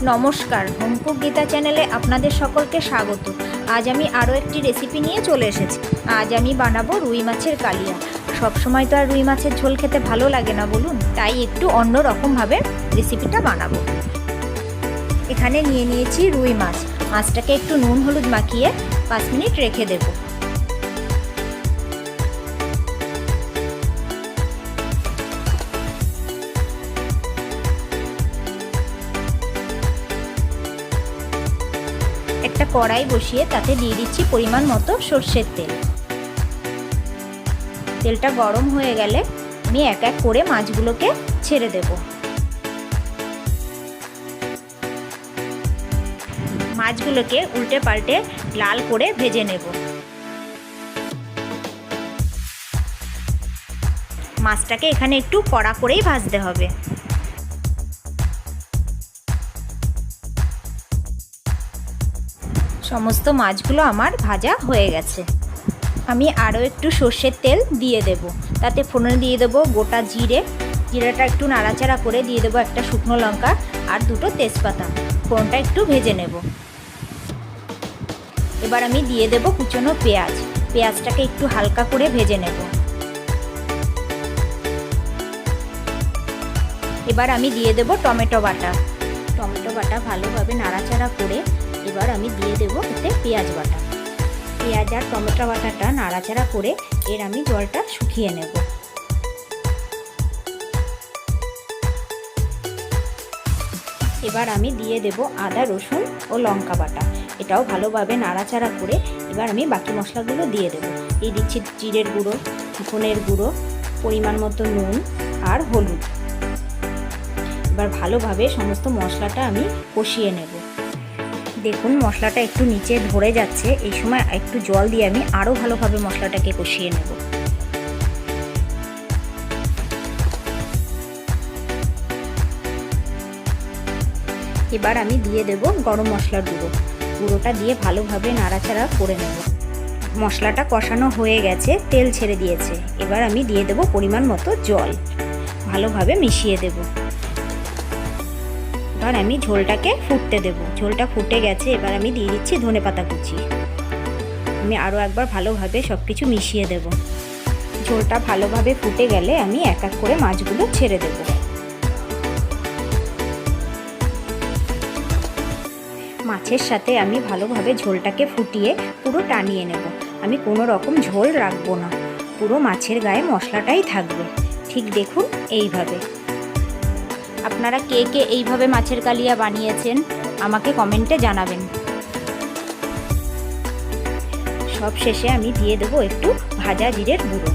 নমস্কার, হোমকুক গীতা চ্যানেলে আপনাদের সকলকে স্বাগত। আজ আমি আরও একটি রেসিপি নিয়ে চলে এসেছি। আজ আমি বানাবো রুই মাছের কালিয়া। সবসময় তো আর রুই মাছের ঝোল খেতে ভালো লাগে না বলুন, তাই একটু অন্য রকমভাবে রেসিপিটা বানাবো। এখানে নিয়ে নিয়েছি রুই মাছ। মাছটাকে একটু নুন হলুদ মাখিয়ে 5 মিনিট রেখে দেবো। একটা কড়াই বসিয়ে তাতে দিয়ে দিচ্ছি পরিমাণ মতো সর্ষের তেল। তেলটা গরম হয়ে গেলে আমি এক এক করে মাছগুলোকে ছেড়ে দেব। মাছগুলোকে উল্টে পাল্টে লাল করে ভেজে নেব। মাছটাকে এখানে একটু কড়া করেই ভাজতে হবে। সমস্ত মাছগুলো আমার ভাজা হয়ে গেছে। আমি আরও একটু সর্ষের তেল দিয়ে দেব। তাতে ফোড়নে দিয়ে দেবো গোটা জিরেটা একটু নাড়াচাড়া করে দিয়ে দেবো একটা শুকনো লঙ্কা আর 2টো তেজপাতা। ফোড়নটা একটু ভেজে নেব। এবার আমি দিয়ে দেব কুচনো পেঁয়াজটাকে একটু হালকা করে ভেজে নেব। এবার আমি দিয়ে দেব টমেটো বাটা ভালোভাবে নাড়াচাড়া করে এবার আমি দিয়ে দেবো এতে পেঁয়াজ আর টমেটো বাটাটা নাড়াচাড়া করে এর আমি জলটা শুকিয়ে নেব। এবার আমি দিয়ে দেব আদা রসুন ও লঙ্কা বাটা। এটাও ভালোভাবে নাড়াচাড়া করে এবার আমি বাকি মশলাগুলো দিয়ে দেবো। এই দিচ্ছি জিরের গুঁড়ো, ধনের গুঁড়ো, পরিমাণ মতো নুন আর হলুদ। এবার ভালোভাবে সমস্ত মশলাটা আমি কষিয়ে নেব। দেখুন মশলাটা একটু নিচে ধরে যাচ্ছে, এই সময় একটু জল দিয়ে আমি আরও ভালোভাবে মশলাটাকে কষিয়ে নেব। এবার আমি দিয়ে দেব গরম মশলার গুঁড়োটা দিয়ে ভালোভাবে নাড়াচাড়া করে নেব। মশলাটা কষানো হয়ে গেছে, তেল ছেড়ে দিয়েছে। এবার আমি দিয়ে দেব পরিমাণ মতো জল, ভালোভাবে মিশিয়ে দেব। এবার আমি ঝোলটাকে ফুটতে দেব। ঝোলটা ফুটে গেছে, এবার আমি দিয়ে দিচ্ছি ধনেপাতা কুচি। আমি আরও একবার ভালোভাবে সব কিছু মিশিয়ে দেব। ঝোলটা ভালোভাবে ফুটে গেলে আমি এক এক করে মাছগুলো ছেড়ে দেব। মাছের সাথে আমি ভালোভাবে ঝোলটাকে ফুটিয়ে পুরো টানিয়ে নেব। আমি কোনো রকম ঝোল রাখবো না, পুরো মাছের গায়ে মশলাটাই থাকবে। ঠিক দেখুন এইভাবে। আপনারা কে কে এইভাবে মাছের কালিয়া বানিয়েছেন আমাকে কমেন্টে জানাবেন। সব শেষে আমি দিয়ে দেবো একটু ভাজা জিরের গুঁড়ো।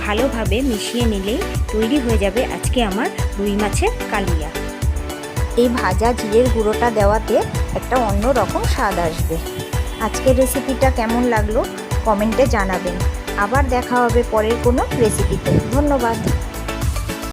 ভালোভাবে মিশিয়ে নিলেই তৈরি হয়ে যাবে আজকে আমার রুই মাছের কালিয়া। এই ভাজা জিরের গুঁড়োটা দেওয়াতে একটা অন্য রকম স্বাদ আসবে। আজকের রেসিপিটা কেমন লাগলো কমেন্টে জানাবেন। আবার দেখা হবে পরের কোনো রেসিপিতে। ধন্যবাদ।